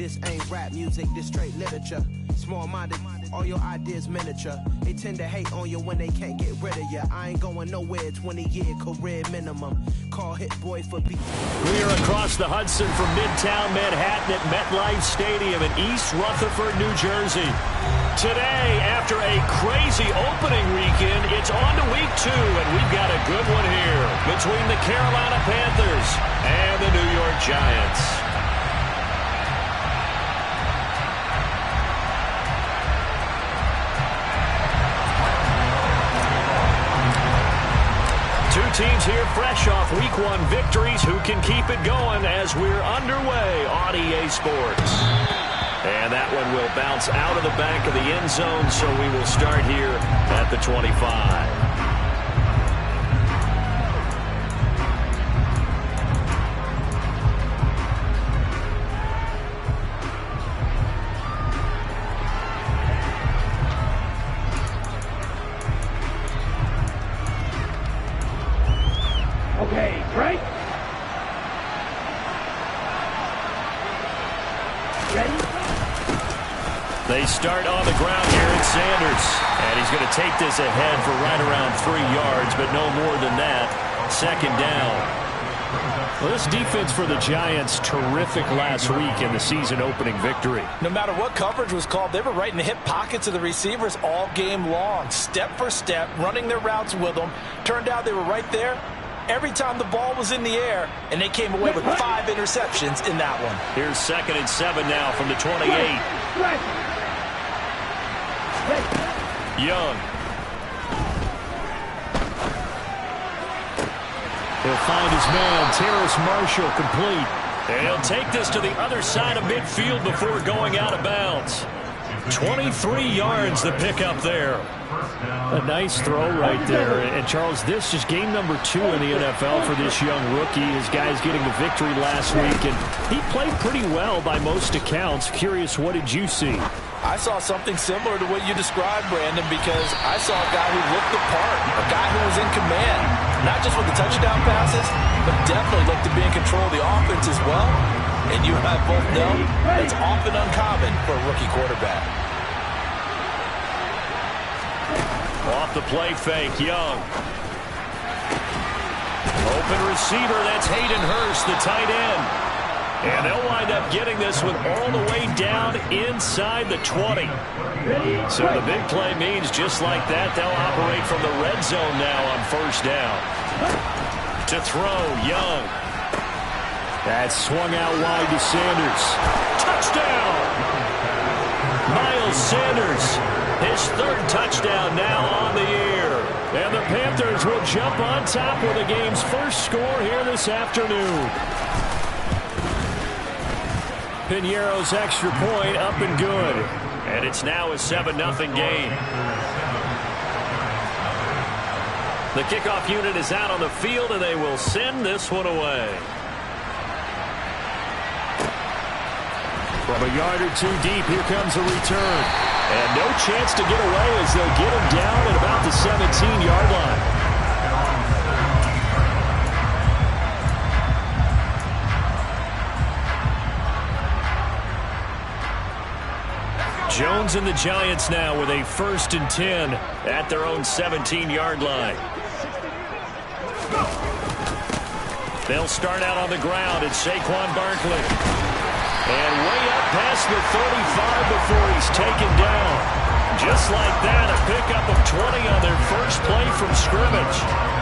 This ain't rap music, this straight literature. Small-minded, all your ideas miniature. They tend to hate on you when they can't get rid of you. I ain't going nowhere, 20-year career minimum. Call Hit Boy for beat. We are across the Hudson from Midtown Manhattan at MetLife Stadium in East Rutherford, New Jersey. Today, after a crazy opening weekend, it's on to week 2, and we've got a good one here between the Carolina Panthers and the New York Giants. Two teams here fresh off week 1 victories. Who can keep it going as we're underway on EA Sports? And that one will bounce out of the back of the end zone, so we will start here at the 25. Okay, break. Ready? They start on the ground here at Sanders. And he's going to take this ahead for right around 3 yards, but no more than that. Second down. Well, this defense for the Giants, terrific last week in the season-opening victory. No matter what coverage was called, they were right in the hip pockets of the receivers all game long. Step for step, running their routes with them. Turned out they were right there every time the ball was in the air, and they came away with 5 interceptions in that one. Here's 2nd and 7 now from the 28. Young. He'll find his man, Terrace Marshall, complete. And he'll take this to the other side of midfield before going out of bounds. 23 yards the pickup there. A nice throw right there. And, Charles, this is game number 2 in the NFL for this young rookie. His guys getting the victory last week, and he played pretty well by most accounts. Curious, what did you see? I saw something similar to what you described, Brandon, because I saw a guy who looked the part, a guy who was in command, not just with the touchdown passes, but definitely looked to be in control of the offense as well. And you and I both know that's often uncommon for a rookie quarterback. Off the play fake, Young. Open receiver, that's Hayden Hurst, the tight end. And they'll wind up getting this one all the way down inside the 20. So the big play means just like that, they'll operate from the red zone now on first down. To throw, Young. That's swung out wide to Sanders. Touchdown! Miles Sanders, his 3rd touchdown now on the year. And the Panthers will jump on top with the game's first score here this afternoon. Piñeiro's extra point up and good. And it's now a 7-0 game. The kickoff unit is out on the field, and they will send this one away. From a yard or 2 deep, here comes a return. And no chance to get away as they'll get him down at about the 17-yard line. Jones and the Giants now with a 1st and 10 at their own 17-yard line. They'll start out on the ground. It's Saquon Barkley. And way up past the 35 before he's taken down. Just like that, a pickup of 20 on their first play from scrimmage.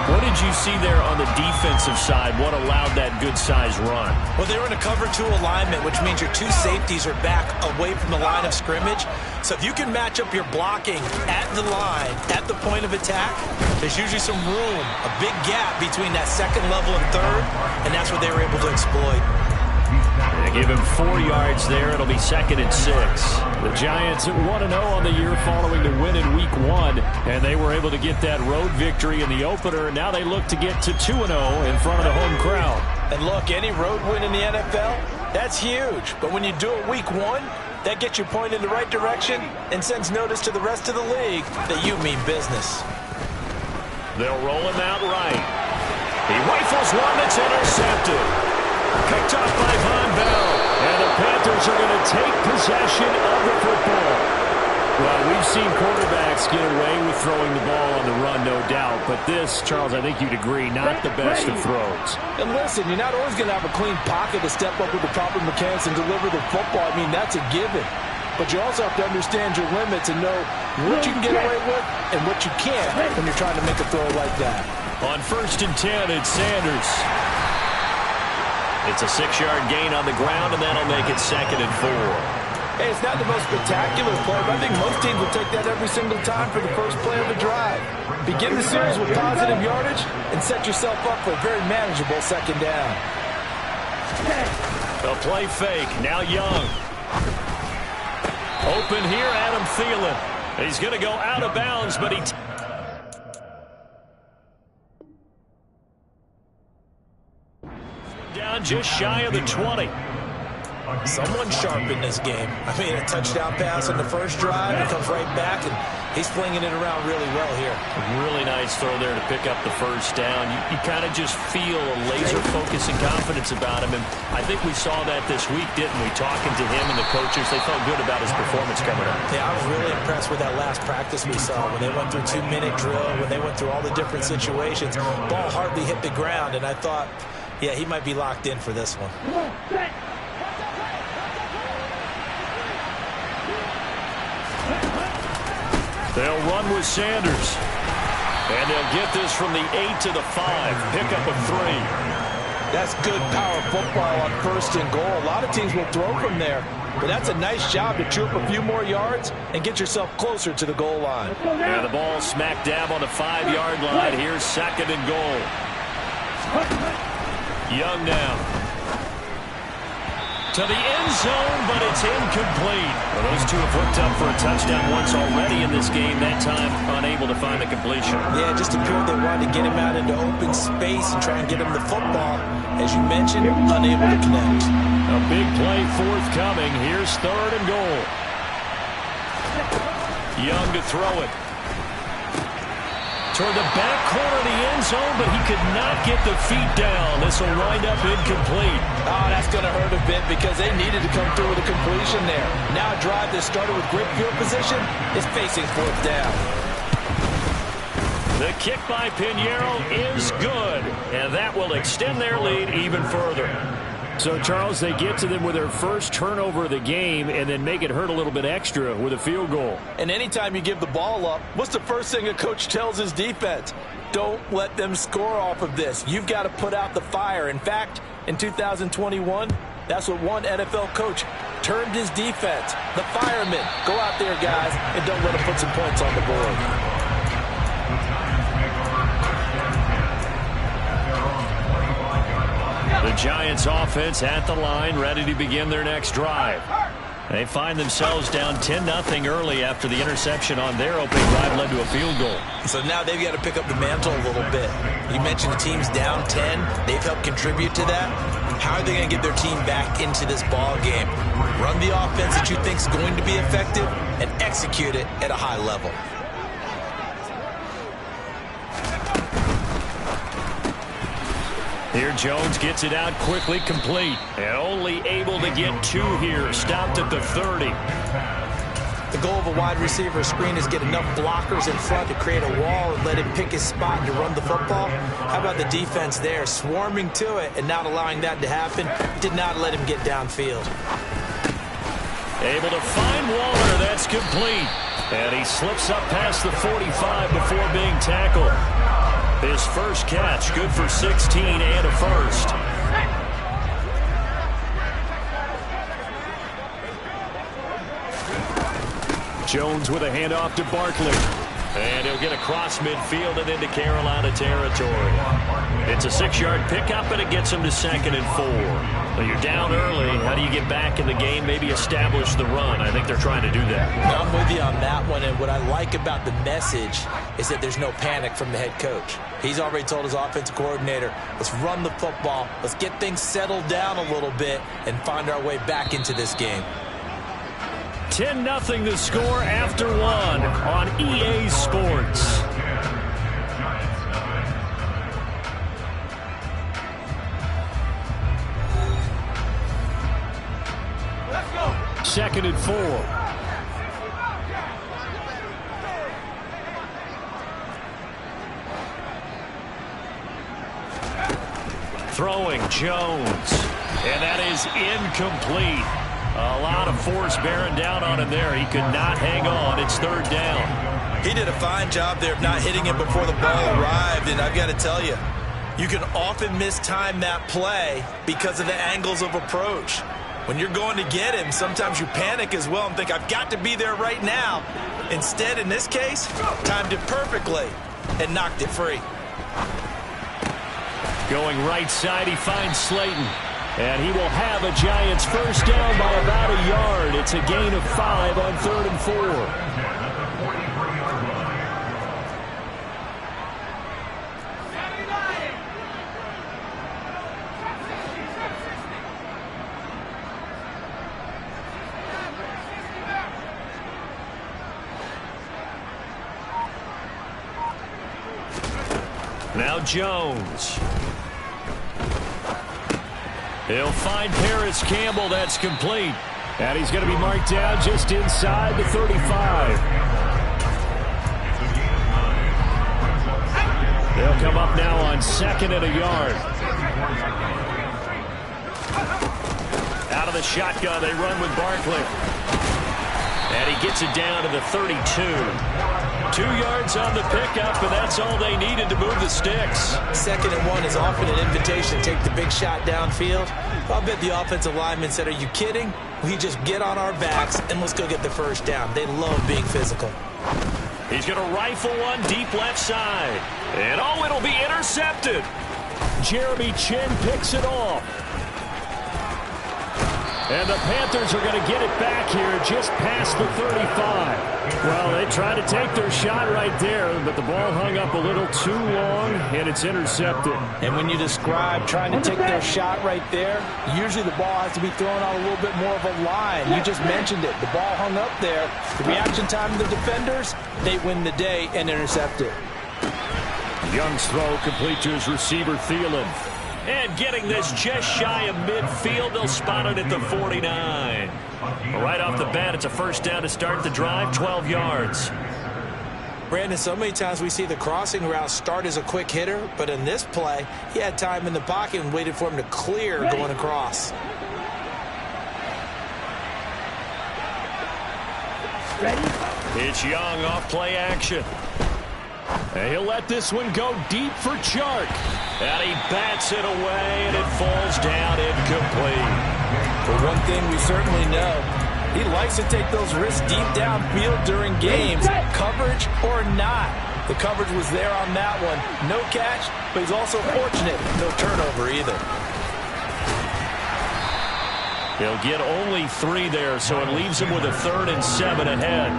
What did you see there on the defensive side? What allowed that good-sized run? Well, they were in a cover 2 alignment, which means your 2 safeties are back away from the line of scrimmage. So if you can match up your blocking at the line, at the point of attack, there's usually some room, a big gap between that 2nd level and 3rd, and that's what they were able to exploit. They give him 4 yards there. It'll be 2nd and 6. The Giants 1-0 on the year following the win in week 1, and they were able to get that road victory in the opener, and now they look to get to 2-0 in front of the home crowd. And look, any road win in the NFL, that's huge. But when you do it week 1, that gets you pointed in the right direction and sends notice to the rest of the league that you mean business. They'll roll him out right. He rifles one that's intercepted. Picked off by Von Bell. And the Panthers are going to take possession of the football. Well, we've seen quarterbacks get away with throwing the ball on the run, no doubt. But this, Charles, I think you'd agree, not the best of throws. And listen, you're not always going to have a clean pocket to step up with the proper mechanics and deliver the football. I mean, that's a given. But you also have to understand your limits and know what you can get away with and what you can't when you're trying to make a throw like that. On 1st and 10, it's Sanders. It's a 6-yard gain on the ground, and that'll make it 2nd and 4. Hey, it's not the most spectacular play, but I think most teams will take that every single time for the first play of the drive. Begin the series with positive yardage and set yourself up for a very manageable 2nd down. A play fake. Now Young. Open here, Adam Thielen. He's going to go out of bounds, but he... down just shy of the 20. Someone sharp in this game. I mean, a touchdown pass on the first drive. He comes right back, and he's flinging it around really well here. A really nice throw there to pick up the first down. You kind of just feel a laser focus and confidence about him, and I think we saw that this week, didn't we? Talking to him and the coaches, they felt good about his performance coming up. Yeah, I was really impressed with that last practice we saw when they went through 2-minute drill, when they went through all the different situations. Ball hardly hit the ground, and I thought, yeah, he might be locked in for this one. They'll run with Sanders. And they'll get this from the 8 to the 5. Pick up a 3. That's good power football on 1st and goal. A lot of teams will throw from there, but that's a nice job to chew up a few more yards and get yourself closer to the goal line. And the ball smack dab on the 5-yard line. Here's 2nd and goal. Young now. To the end zone, but it's incomplete. Well, those two have hooked up for a touchdown once already in this game, that time unable to find the completion. Yeah, just appeared they wanted to get him out into open space and try and get him the football. As you mentioned, unable to connect. A big play forthcoming. Here's 3rd and goal. Young to throw it. Toward the back corner of the end zone, but he could not get the feet down. This will wind up incomplete. Oh, that's going to hurt a bit because they needed to come through with a completion there. Now a drive that started with great field position is facing 4th down. The kick by Pinheiro is good, and that will extend their lead even further. So, Charles, they get to them with their first turnover of the game and then make it hurt a little bit extra with a field goal. And anytime you give the ball up, what's the first thing a coach tells his defense? Don't let them score off of this. You've got to put out the fire. In fact, in 2021, that's what one NFL coach termed his defense. The firemen. Go out there, guys, and don't let them put some points on the board. The Giants offense at the line, ready to begin their next drive. They find themselves down 10-0 early after the interception on their opening drive led to a field goal. So now they've got to pick up the mantle a little bit. You mentioned the team's down 10. They've helped contribute to that. How are they going to get their team back into this ball game? Run the offense that you think is going to be effective and execute it at a high level. Here Jones gets it out quickly, complete. And only able to get 2 here. Stopped at the 30. The goal of a wide receiver screen is get enough blockers in front to create a wall and let him pick his spot to run the football. How about the defense there, swarming to it and not allowing that to happen? Did not let him get downfield. Able to find Waller. That's complete. And he slips up past the 45 before being tackled. His first catch, good for 16 and a first. Jones with a handoff to Barkley. And he'll get across midfield and into Carolina territory. It's a 6-yard pickup, and it gets him to 2nd and 4. Well, you're down early. How do you get back in the game, maybe establish the run? I think they're trying to do that. I'm with you on that one, and what I like about the message is that there's no panic from the head coach. He's already told his offensive coordinator, let's run the football, let's get things settled down a little bit, and find our way back into this game. 10-0 the score after 1 on EA Sports. 2nd and 4. Throwing Jones. And that is incomplete. A lot of force bearing down on him there. He could not hang on. It's 3rd down. He did a fine job there of not hitting it before the ball arrived. And I've got to tell you, you can often mistime that play because of the angles of approach. When you're going to get him, sometimes you panic as well and think, I've got to be there right now. Instead, in this case, timed it perfectly and knocked it free. Going right side, he finds Slayton. And he will have a Giants first down by about a yard. It's a gain of 5 on 3rd and 4. Now Jones. He'll find Paris Campbell. That's complete. And he's going to be marked down just inside the 35. They'll come up now on 2nd and a yard. Out of the shotgun, they run with Barkley. And he gets it down to the 32. 2 yards on the pickup, and that's all they needed to move the sticks. 2nd and 1 is often an invitation to take the big shot downfield. I'll bet the offensive lineman said, are you kidding? We just get on our backs and let's go get the first down. They love being physical. He's going to rifle one deep left side. And oh, it'll be intercepted. Jeremy Chin picks it off. And the Panthers are going to get it back here just past the 35. Well, they tried to take their shot right there, but the ball hung up a little too long, and it's intercepted. And when you describe trying to take their shot right there, usually the ball has to be thrown out a little bit more of a line. You just mentioned it. The ball hung up there. The reaction time of the defenders, they win the day and intercept it. Young's throw complete to his receiver, Thielen. And getting this just shy of midfield, they'll spot it at the 49. Right off the bat, it's a first down to start the drive, 12 yards. Brandon, so many times we see the crossing route start as a quick hitter, but in this play, he had time in the pocket and waited for him to clear going across. It's Young off play action. And he'll let this one go deep for Chark. And he bats it away, and it falls down incomplete. For one thing we certainly know, he likes to take those risks deep downfield during games, coverage or not. The coverage was there on that one. No catch, but he's also fortunate. No turnover either. He'll get only 3 there, so it leaves him with a 3rd and 7 ahead.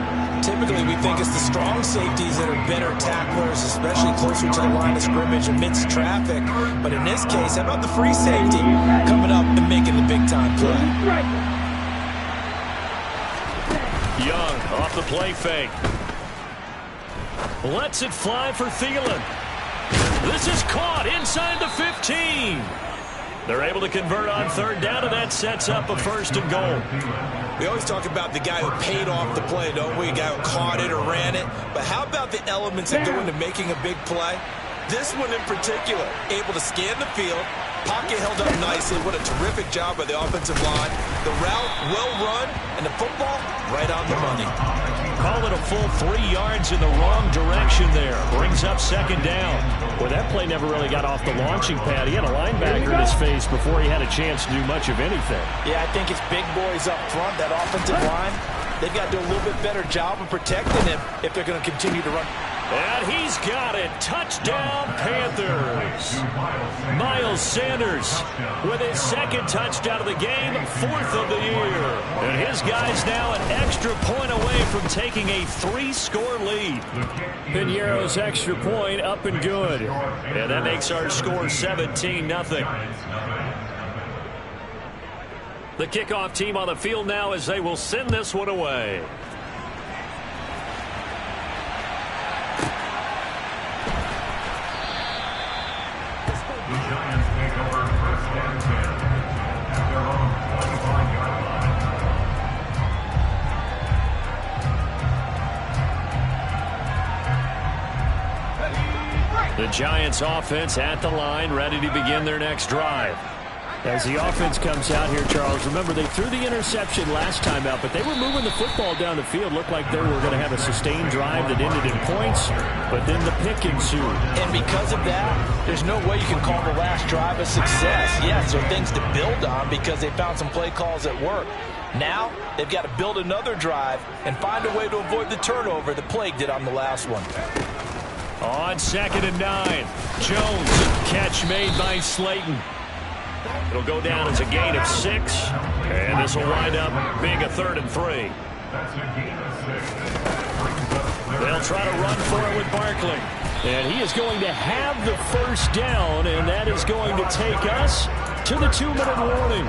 Typically, we think it's the strong safeties that are better tacklers, especially closer to the line of scrimmage amidst traffic. But in this case, how about the free safety coming up and making the big-time play? Young off the play fake. Lets it fly for Thielen. This is caught inside the 15. They're able to convert on 3rd down, and that sets up a 1st and goal. We always talk about the guy who paid off the play, don't we? A guy who caught it or ran it. But how about the elements that go into making a big play? This one in particular, able to scan the field, pocket held up nicely. What a terrific job by the offensive line. The route well run, and the football right on the money. Call it a full 3 yards in the wrong direction there. Brings up 2nd down. Boy, that play never really got off the launching pad. He had a linebacker in his face before he had a chance to do much of anything. Yeah, I think it's big boys up front, that offensive line. They've got to do a little bit better job of protecting him if they're going to continue to run. And he's got it. Touchdown, Panthers. Miles Sanders with his 2nd touchdown of the game, 4th of the year. And his guy's now an extra point away from taking a 3-score lead. Piñeiro's extra point up and good. And that makes our score 17-0. The kickoff team on the field now as they will send this one away. The Giants offense at the line, ready to begin their next drive. As the offense comes out here, Charles, remember they threw the interception last time out, but they were moving the football down the field. Looked like they were going to have a sustained drive that ended in points, but then the pick ensued. And because of that, there's no way you can call the last drive a success. Yes, there are things to build on because they found some play calls that work. Now, they've got to build another drive and find a way to avoid the turnover that plagued it on the last one. On 2nd and 9, Jones, catch made by Slayton. It'll go down as a gain of 6, and this will wind up being a 3rd and 3. They'll try to run for it with Barkley. And he is going to have the first down, and that is going to take us to the 2-minute warning.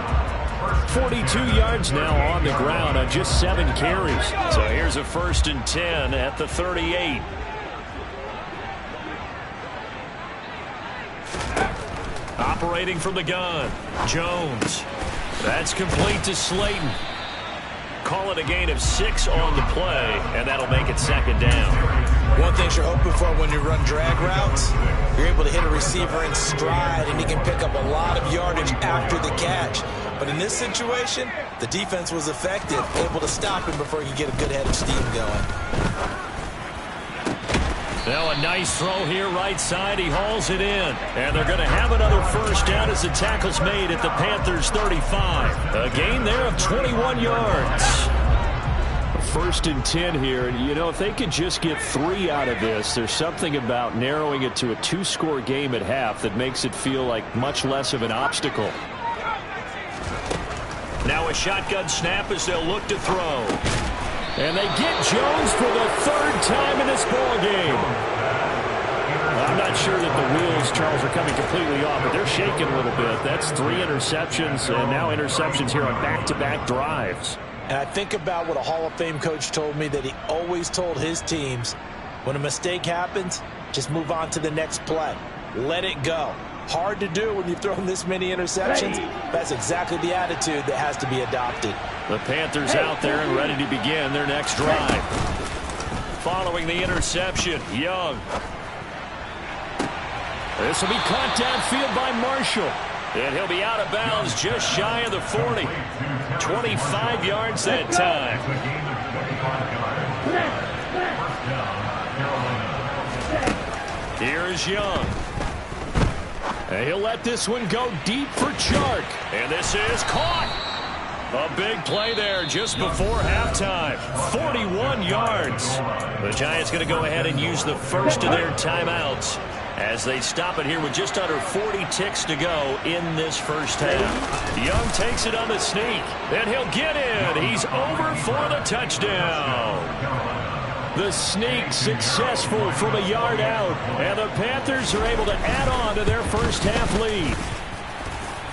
42 yards now on the ground on just 7 carries. So here's a 1st and 10 at the 38. Operating from the gun, Jones. That's complete to Slayton. Call it a gain of 6 on the play, and that'll make it 2nd down. One thing you're hoping for when you run drag routes, you're able to hit a receiver in stride, and he can pick up a lot of yardage after the catch. But in this situation, the defense was effective, able to stop him before he could get a good head of steam going. Now a nice throw here right side. He hauls it in. And they're going to have another first down as the tackle's made at the Panthers 35. A gain there of 21 yards. 1st and 10 here. And, you know, if they could just get 3 out of this, there's something about narrowing it to a 2-score game at half that makes it feel like much less of an obstacle. Now a shotgun snap as they'll look to throw. And they get Jones for the 3rd time in this ball game. I'm not sure that the wheels, Charles, are coming completely off, but they're shaking a little bit. That's 3 interceptions, and now interceptions here on back-to-back drives. And I think about what a Hall of Fame coach told me that he always told his teams, when a mistake happens, just move on to the next play. Let it go. Hard to do when you've thrown this many interceptions. That's exactly the attitude that has to be adopted. The Panthers out there and ready to begin their next drive. Following the interception, Young. This will be caught downfield by Marshall. And he'll be out of bounds just shy of the 40. 25 yards that time. Here is Young. And he'll let this one go deep for Chark. And this is caught. A big play there just before halftime. 41 yards. The Giants going to go ahead and use the first of their timeouts as they stop it here with just under 40 ticks to go in this first half. Young takes it on the sneak. And he'll get in. He's over for the touchdown. The sneak successful from a yard out. And the Panthers are able to add on to their first half lead.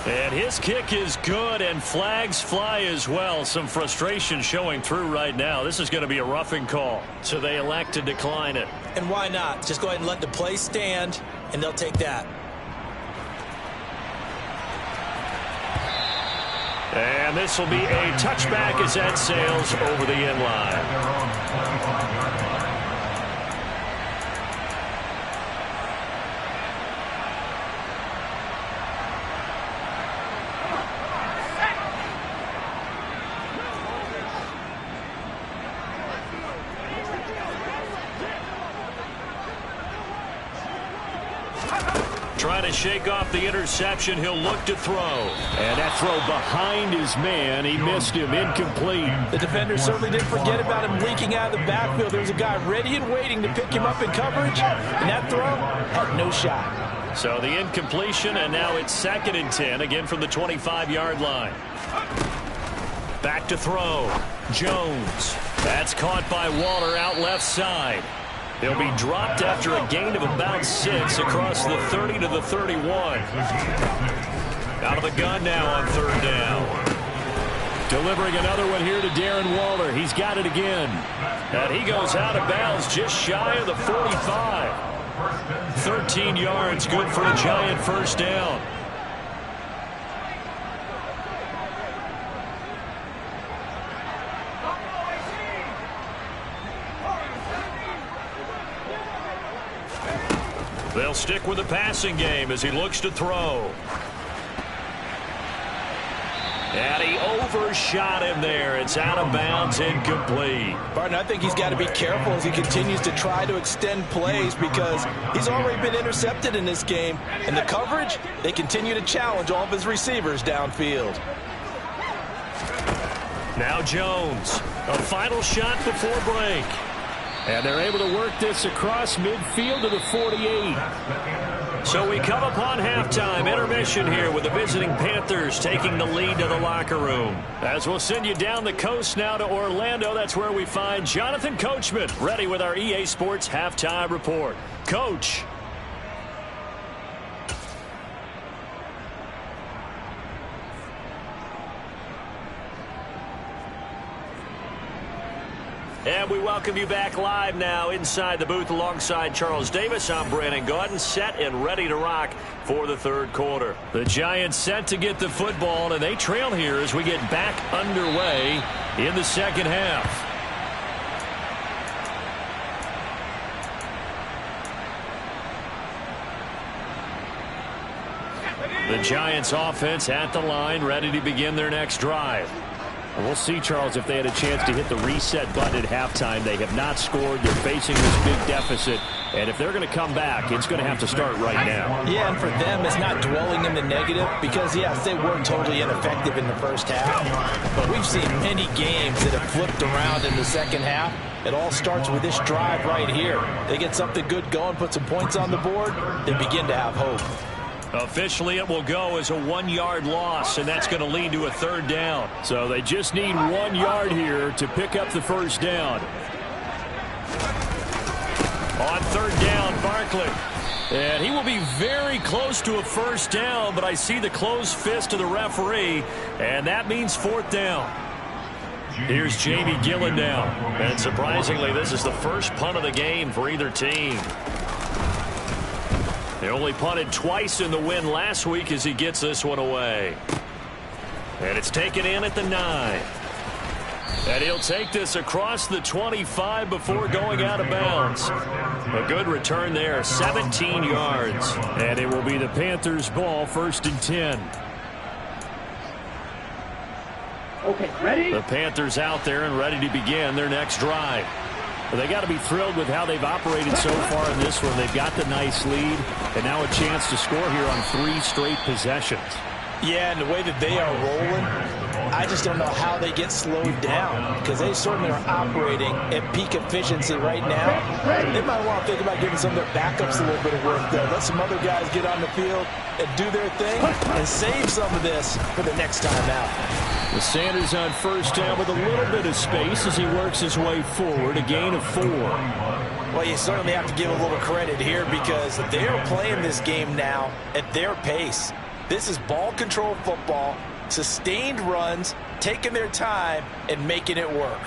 And his kick is good, and flags fly as well. Some frustration showing through right now. This is going to be a roughing call, so they elect to decline it. And why not? Just go ahead and let the play stand, and they'll take that. And this will be a touchback as that sails over the end line. Trying to shake off the interception. He'll look to throw. And that throw behind his man. He missed him. Incomplete. The defender certainly didn't forget about him leaking out of the backfield. There was a guy ready and waiting to pick him up in coverage. And that throw had no shot. So the incompletion, and now it's 2nd and 10, again from the 25-yard line. Back to throw. Jones. That's caught by Waller out left side. He'll be dropped after a gain of about 6 across the 30 to the 31. Out of the gun now on 3rd down. Delivering another one here to Darren Waller. He's got it again. And he goes out of bounds just shy of the 45. 13 yards, good for a Giant first down. They'll stick with the passing game as he looks to throw. And he overshot him there. It's out of bounds, incomplete. Barton, I think he's got to be careful as he continues to try to extend plays because he's already been intercepted in this game. And the coverage, they continue to challenge all of his receivers downfield. Now Jones, a final shot before break. And they're able to work this across midfield to the 48. So we come upon halftime intermission here with the visiting Panthers taking the lead to the locker room. As we'll send you down the coast now to Orlando, that's where we find Jonathan Coachman ready with our EA Sports halftime report. Coach. And we welcome you back live now inside the booth alongside Charles Davis. I'm Brandon Gaudin, set and ready to rock for the third quarter. The Giants set to get the football, and they trail here as we get back underway in the second half. The Giants offense at the line, ready to begin their next drive. We'll see, Charles, if they had a chance to hit the reset button at halftime. They have not scored. They're facing this big deficit. And if they're going to come back, it's going to have to start right now. Yeah, and for them, it's not dwelling in the negative because, yes, they were totally ineffective in the first half. But we've seen many games that have flipped around in the second half. It all starts with this drive right here. They get something good going, put some points on the board, they begin to have hope. Officially, it will go as a 1-yard loss, and that's going to lead to a third down. So they just need 1 yard here to pick up the first down. On third down, Barkley. And he will be very close to a first down, but I see the closed fist of the referee, and that means fourth down. Here's Jamie Gillen now. And surprisingly, this is the first punt of the game for either team. They only punted twice in the win last week as he gets this one away. And it's taken in at the 9. And he'll take this across the 25 before going out of bounds. A good return there, 17 yards. And it will be the Panthers' ball, 1st and 10. Okay, ready? The Panthers out there and ready to begin their next drive. They got to be thrilled with how they've operated so far in this one. They've got the nice lead, and now a chance to score here on 3 straight possessions. Yeah, and the way that they are rolling, I just don't know how they get slowed down because they certainly are operating at peak efficiency right now. They might want to think about giving some of their backups a little bit of work there. Let some other guys get on the field and do their thing and save some of this for the next time out. The Sanders on first down with a little bit of space as he works his way forward, a gain of 4. Well, you certainly have to give a little credit here because they are playing this game now at their pace. This is ball control football, sustained runs, taking their time and making it work.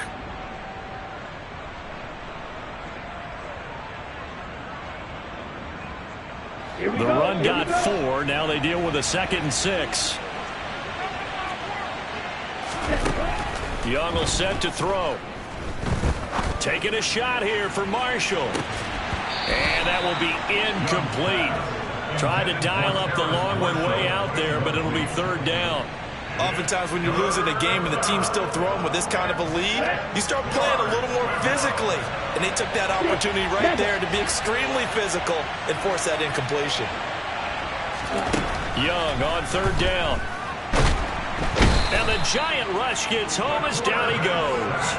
The run got 4. Now they deal with a 2nd and 6. Young will set to throw. Taking a shot here for Marshall. And that will be incomplete. Tried to dial up the long one way out there, but it'll be third down. Oftentimes when you're losing a game and the team's still throwing with this kind of a lead, you start playing a little more physically. And they took that opportunity right there to be extremely physical and force that incompletion. Young on third down. And the giant rush gets home as down he goes.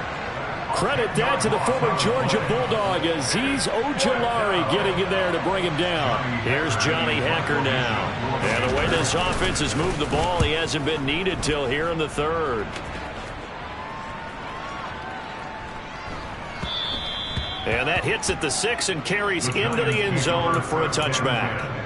Credit that to the former Georgia Bulldog, Azeez Ojulari getting in there to bring him down. Here's Johnny Hekker now. And the way this offense has moved the ball, he hasn't been needed till here in the third. And that hits at the 6 and carries into the end zone for a touchback.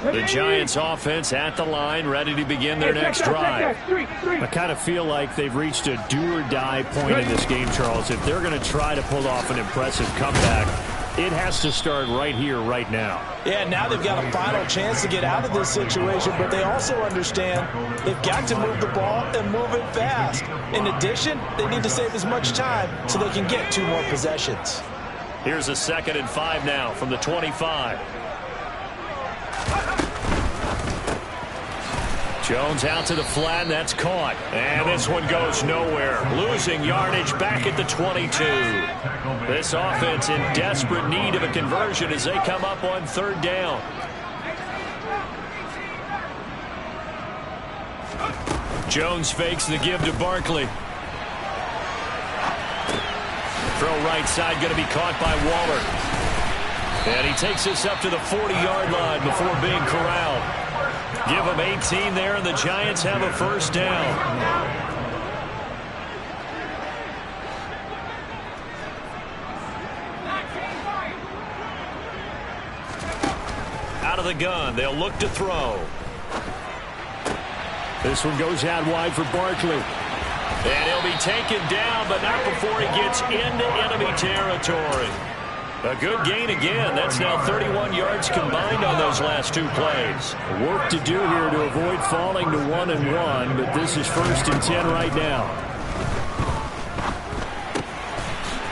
The Giants offense at the line, ready to begin their next drive. I kind of feel like they've reached a do-or-die point in this game, Charles. If they're going to try to pull off an impressive comeback, it has to start right here, right now. Yeah, now they've got a final chance to get out of this situation, but they also understand they've got to move the ball and move it fast. In addition, they need to save as much time so they can get 2 more possessions. Here's a 2nd and 5 now from the 25. Jones out to the flat, and that's caught. And this one goes nowhere. Losing yardage back at the 22. This offense in desperate need of a conversion as they come up on 3rd down. Jones fakes the give to Barkley. Throw right side going to be caught by Waller. And he takes us up to the 40-yard line before being corralled. Give him 18 there, and the Giants have a 1st down. Out of the gun, they'll look to throw. This one goes out wide for Barkley. And he'll be taken down, but not before he gets into enemy territory. A good gain again. That's now 31 yards combined on those last 2 plays. Work to do here to avoid falling to 1-1, but this is 1st and 10 right now.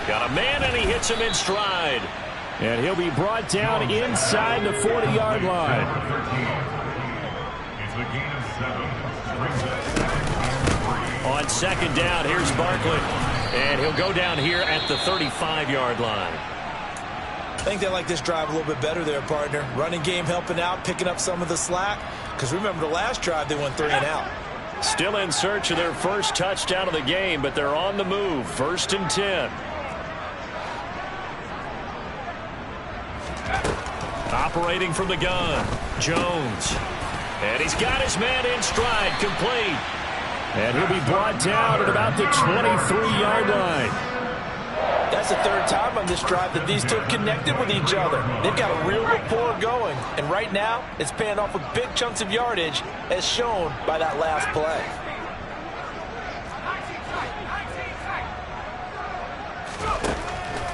Got a man, and he hits him in stride. And he'll be brought down inside the 40-yard line. It's a gain of 7. On 2nd down, here's Barkley. And he'll go down here at the 35-yard line. I think they like this drive a little bit better there, partner. Running game helping out, picking up some of the slack. Because remember, the last drive, they went 3 and out. Still in search of their first touchdown of the game, but they're on the move. 1st and 10. Operating from the gun, Jones. And he's got his man in stride, complete. And he'll be brought down at about the 23-yard line. That's the 3rd time on this drive that these two have connected with each other. They've got a real rapport going. And right now, it's paying off with big chunks of yardage, as shown by that last play.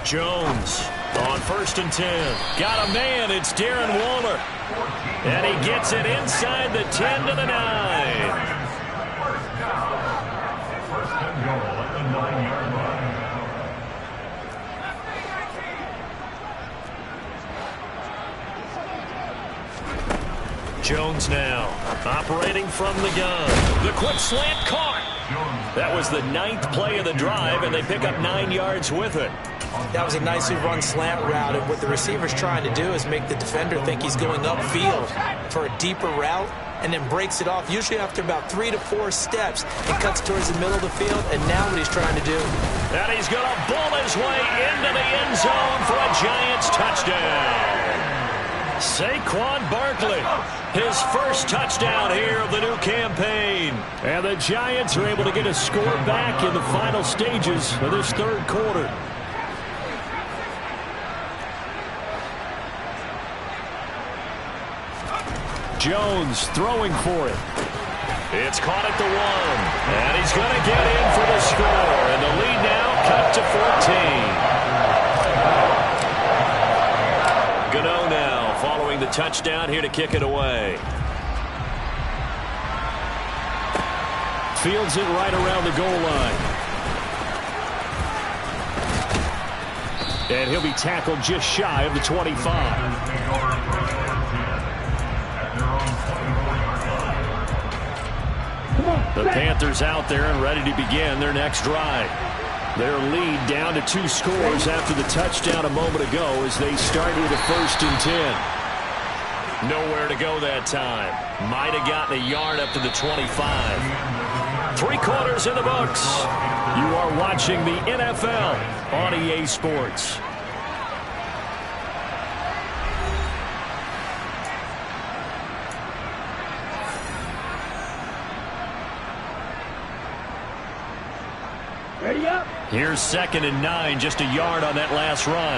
Jones on 1st and 10. Got a man. It's Darren Waller. And he gets it inside the 10 to the 9. First and goal at the 9-yard line. Jones now operating from the gun. The quick slant caught. That was the 9th play of the drive, and they pick up 9 yards with it. That was a nicely run slant route, and what the receiver's trying to do is make the defender think he's going upfield for a deeper route, and then breaks it off, usually after about 3 to 4 steps. He cuts towards the middle of the field, and now what he's trying to do. And he's going to bull his way into the end zone for a Giants touchdown. Saquon Barkley, his first touchdown here of the new campaign. And the Giants are able to get a score back in the final stages of this 3rd quarter. Jones throwing for it. It's caught at the 1. And he's going to get in for the score. And the lead now cut to 14. Gano now following the touchdown here to kick it away. Fields it right around the goal line. And he'll be tackled just shy of the 25. The Panthers out there and ready to begin their next drive. Their lead down to 2 scores after the touchdown a moment ago as they start with a 1st and 10. Nowhere to go that time. Might have gotten a yard up to the 25. 3 quarters in the books. You are watching the NFL on EA Sports. Ready up. Here's 2nd and 9, just a yard on that last run.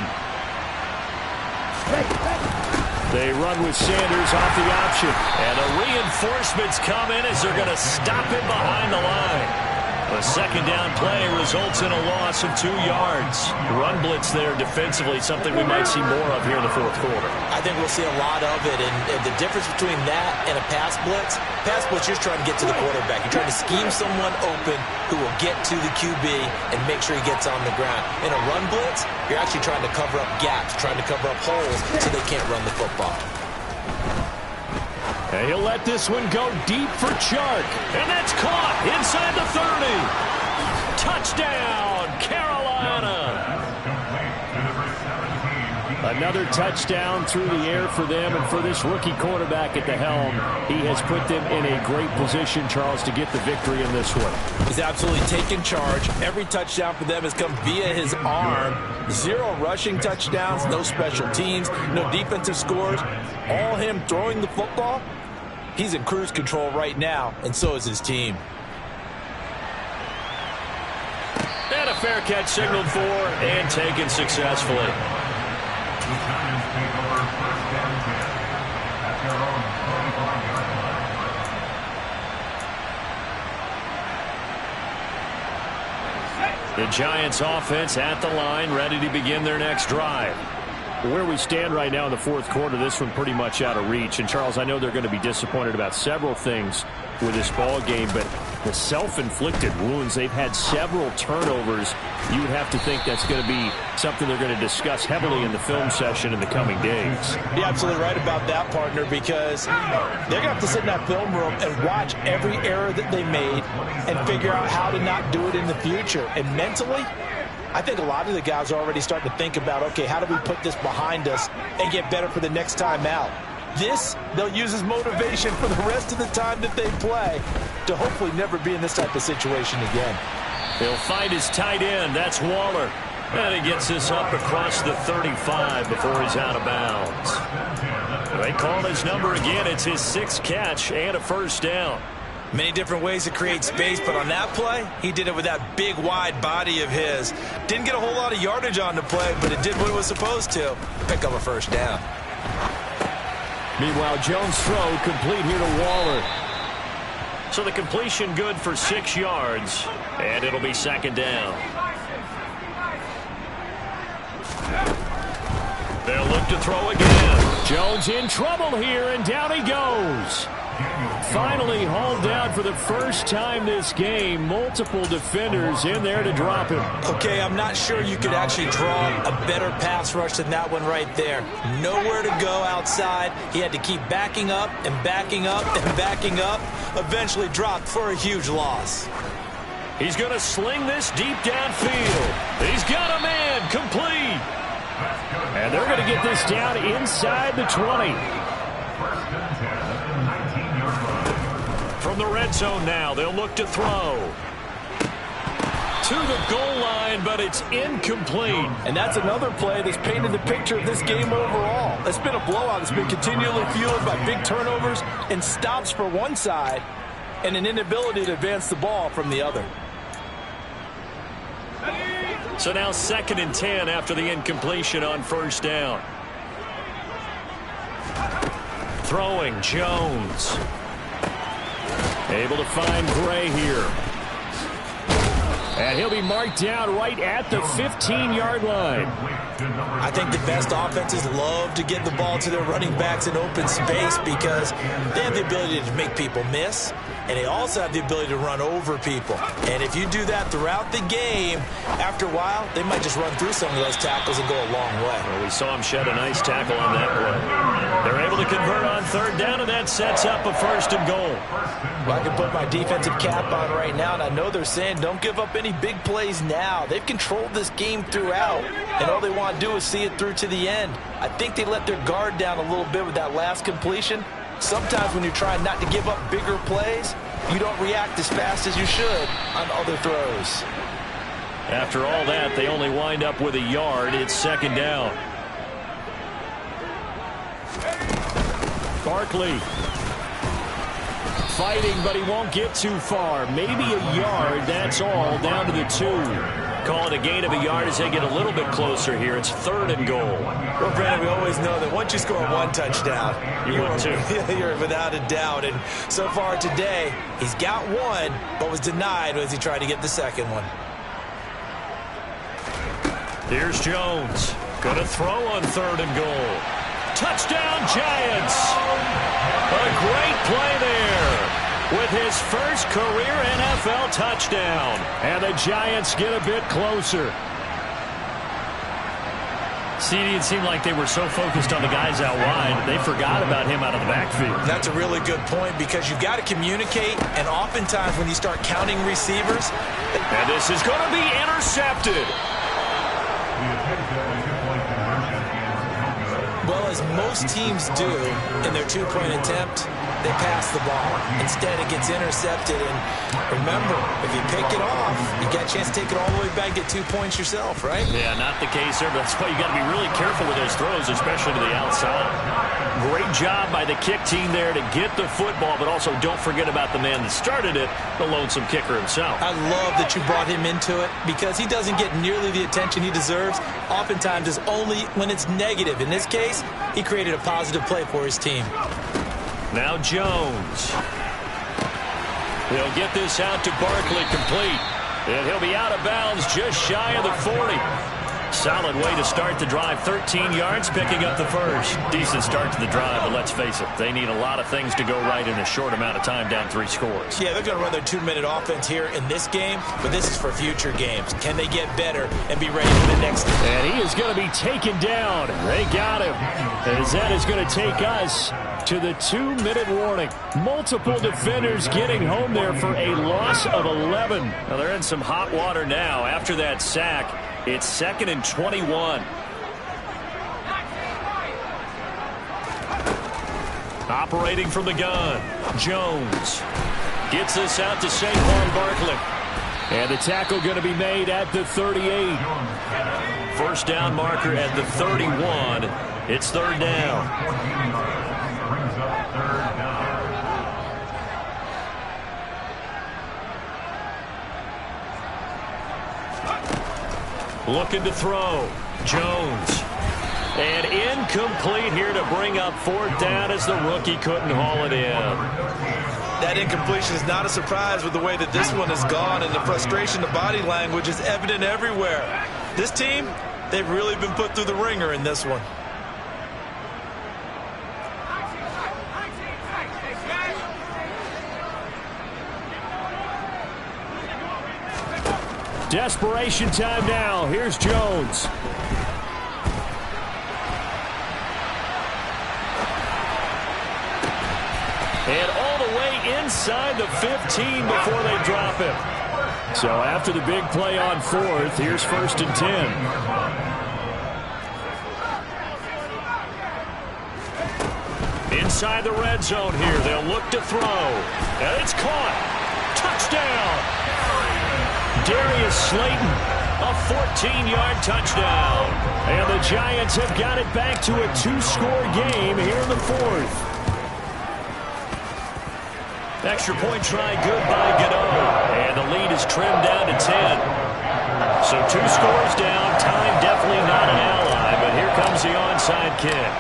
They run with Sanders off the option. And the reinforcements come in as they're going to stop him behind the line. The second down play results in a loss of 2 yards. Run blitz there defensively, something we might see more of here in the fourth quarter. I think we'll see a lot of it, and the difference between that and a pass blitz, you're just trying to get to the quarterback. You're trying to scheme someone open who will get to the QB and make sure he gets on the ground. In a run blitz, you're actually trying to cover up gaps, trying to cover up holes so they can't run the football. And he'll let this one go deep for Chark. And that's caught inside the 30. Touchdown, Carolina. Another touchdown through the air for them, and for this rookie quarterback at the helm, he has put them in a great position, Charles, to get the victory in this one. He's absolutely taken charge. Every touchdown for them has come via his arm. 0 rushing touchdowns, no special teams, no defensive scores. All him throwing the football. He's in cruise control right now, and so is his team. And a fair catch signaled for and taken successfully. The Giants take over first and 10 at their own 45-yard line. The Giants offense at the line, ready to begin their next drive. Where we stand right now in the fourth quarter, this one pretty much out of reach. And, Charles, I know they're going to be disappointed about several things with this ball game, but the self-inflicted wounds, they've had several turnovers. You would have to think that's going to be something they're going to discuss heavily in the film session in the coming days. You're absolutely right about that, partner, because they're going to have to sit in that film room and watch every error that they made and figure out how to not do it in the future. And mentally, I think a lot of the guys are already starting to think about, okay, how do we put this behind us and get better for the next time out? This, they'll use as motivation for the rest of the time that they play to hopefully never be in this type of situation again. He'll find his tight end. That's Waller. And he gets this up across the 35 before he's out of bounds. They call his number again. It's his 6th catch and a first down. Many different ways to create space, but on that play, he did it with that big, wide body of his. Didn't get a whole lot of yardage on the play, but it did what it was supposed to. Pick up a first down. Meanwhile, Jones' throw complete here to Waller. So the completion good for 6 yards, and it'll be second down. They'll look to throw again. Jones in trouble here, and down he goes. Finally hauled down for the first time this game. Multiple defenders in there to drop him. Okay, I'm not sure you could actually draw a better pass rush than that one right there. Nowhere to go outside. He had to keep backing up and backing up and backing up. Eventually dropped for a huge loss. He's going to sling this deep downfield. He's got a man complete. And they're going to get this down inside the 20. From the red zone now, they'll look to throw. To the goal line, but it's incomplete. And that's another play that's painted the picture of this game overall. It's been a blowout. It's been continually fueled by big turnovers and stops for one side and an inability to advance the ball from the other. So now 2nd and 10 after the incompletion on first down. Throwing Jones. Able to find Gray here. And he'll be marked down right at the 15-yard line. I think the best offenses love to get the ball to their running backs in open space because they have the ability to make people miss, and they also have the ability to run over people. And if you do that throughout the game, after a while, they might just run through some of those tackles and go a long way. Well, we saw him shed a nice tackle on that play. They're able to convert on third down, and that sets up a 1st and goal. Well, I can put my defensive cap on right now, and I know they're saying don't give up any big plays now. They've controlled this game throughout, and all they want to do is see it through to the end. I think they let their guard down a little bit with that last completion. Sometimes when you're trying not to give up bigger plays, you don't react as fast as you should on other throws. After all that, they only wind up with a yard. It's 2nd down. Barkley fighting, but he won't get too far. Maybe a yard, that's all, down to the 2. Call it a gain of a yard as they get a little bit closer here. It's 3rd and goal. Well, Brandon, we always know that once you score one touchdown, you're without a doubt. And so far today, he's got one, but was denied as he tried to get the second one. Here's Jones. Going to throw on 3rd and goal. Touchdown, Giants! A great play there with his first career NFL touchdown. And the Giants get a bit closer. CD, it seemed like they were so focused on the guys out wide, they forgot about him out of the backfield. That's a really good point because you've got to communicate, and oftentimes when you start counting receivers. And this is going to be intercepted. Well, as most teams do in their two-point attempt, they pass the ball. Instead, it gets intercepted. And remember, if you pick it off, you got a chance to take it all the way back, get 2 points yourself, right? Yeah, not the case there, but that's why you got to be really careful with those throws, especially to the outside. Great job by the kick team there to get the football, but also don't forget about the man that started it, the lonesome kicker himself. I love that you brought him into it because he doesn't get nearly the attention he deserves. Oftentimes, it's only when it's negative. In this case, he created a positive play for his team. Now Jones. He'll get this out to Barkley complete. And he'll be out of bounds just shy of the 40. Solid way to start the drive. 13 yards, picking up the first. Decent start to the drive, but let's face it, they need a lot of things to go right in a short amount of time, down 3 scores. Yeah, they're going to run their 2-minute offense here in this game, but this is for future games. Can they get better and be ready for the next game? And he is going to be taken down. They got him. As that is going to take us to the 2-minute warning. Multiple defenders getting home there for a loss of 11. Now they're in some hot water now after that sack. It's 2nd and 21. Operating from the gun, Jones gets this out to Saquon Barkley. And the tackle going to be made at the 38. First down marker at the 31. It's 3rd down. Brings up 3rd down. Looking to throw. Jones. And incomplete here to bring up 4th down as the rookie couldn't haul it in. That incompletion is not a surprise with the way that this one has gone, and the frustration, the body language is evident everywhere. This team, they've really been put through the ringer in this one. Desperation time now. Here's Jones. And all the way inside the 15 before they drop him. So after the big play on 4th, here's 1st and 10. Inside the red zone here. They'll look to throw. And it's caught. Touchdown. Darius Slayton, a 14-yard touchdown. And the Giants have got it back to a 2-score game here in the 4th. Extra point try good by Gano. And the lead is trimmed down to 10. So 2 scores down. Time definitely not an ally, but here comes the onside kick.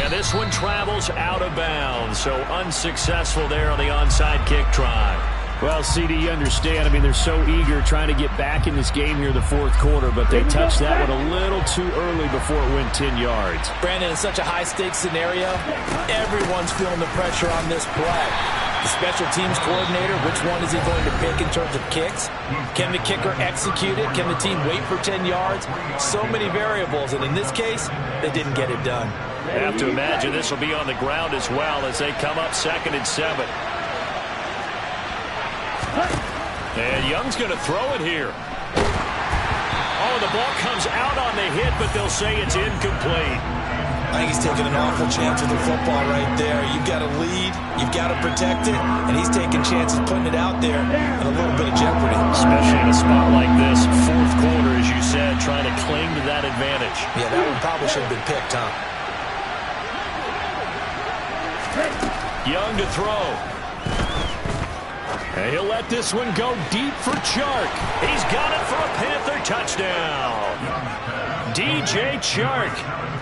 And this one travels out of bounds. So unsuccessful there on the onside kick try. Well, CD, you understand. I mean, they're so eager trying to get back in this game here in the 4th quarter, but they touched that one a little too early before it went 10 yards. Brandon, in such a high-stakes scenario, everyone's feeling the pressure on this play. The special teams coordinator, which one is he going to pick in terms of kicks? Can the kicker execute it? Can the team wait for 10 yards? So many variables, and in this case, they didn't get it done. I have to imagine this will be on the ground as well as they come up 2nd and 7. And Young's going to throw it here. Oh, the ball comes out on the hit, but they'll say it's incomplete. I think he's taking an awful chance with the football right there. You've got to lead, you've got to protect it, and he's taking chances putting it out there in a little bit of jeopardy. Especially in a spot like this, 4th quarter, as you said, trying to cling to that advantage. Yeah, that one probably should have been picked, huh? Young to throw. And he'll let this one go deep for Chark. He's got it for a Panther touchdown. DJ Chark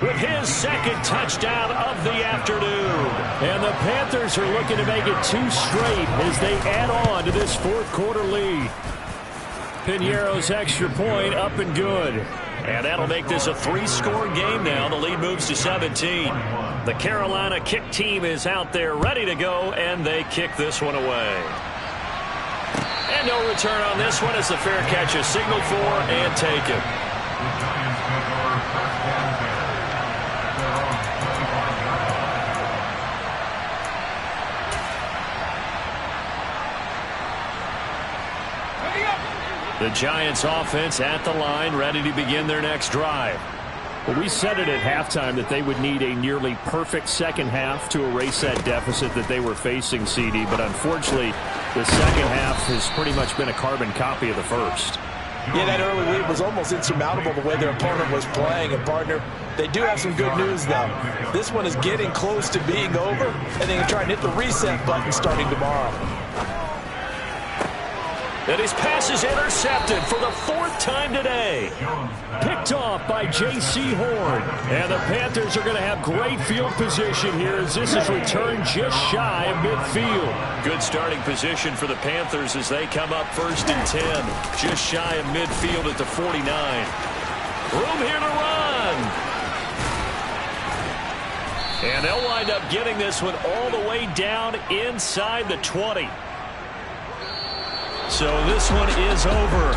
with his second touchdown of the afternoon. And the Panthers are looking to make it 2 straight as they add on to this fourth quarter lead. Piñeiro's extra point up and good. And that'll make this a 3-score game now. The lead moves to 17. The Carolina kick team is out there ready to go, and they kick this one away. And no return on this one as the fair catch is signaled for and taken. The Giants offense at the line, ready to begin their next drive. Well, we said it at halftime that they would need a nearly perfect second half to erase that deficit that they were facing, CD. But unfortunately, the second half has pretty much been a carbon copy of the first. Yeah, that early lead was almost insurmountable the way their opponent was playing. And, partner, they do have some good news, though. This one is getting close to being over, and they can try and hit the reset button starting tomorrow. And his pass is intercepted for the 4th time today. Picked off by J.C. Horn. And the Panthers are going to have great field position here as this is returned just shy of midfield. Good starting position for the Panthers as they come up 1st and 10. Just shy of midfield at the 49. Room here to run. And they'll wind up getting this one all the way down inside the 20. So this one is over.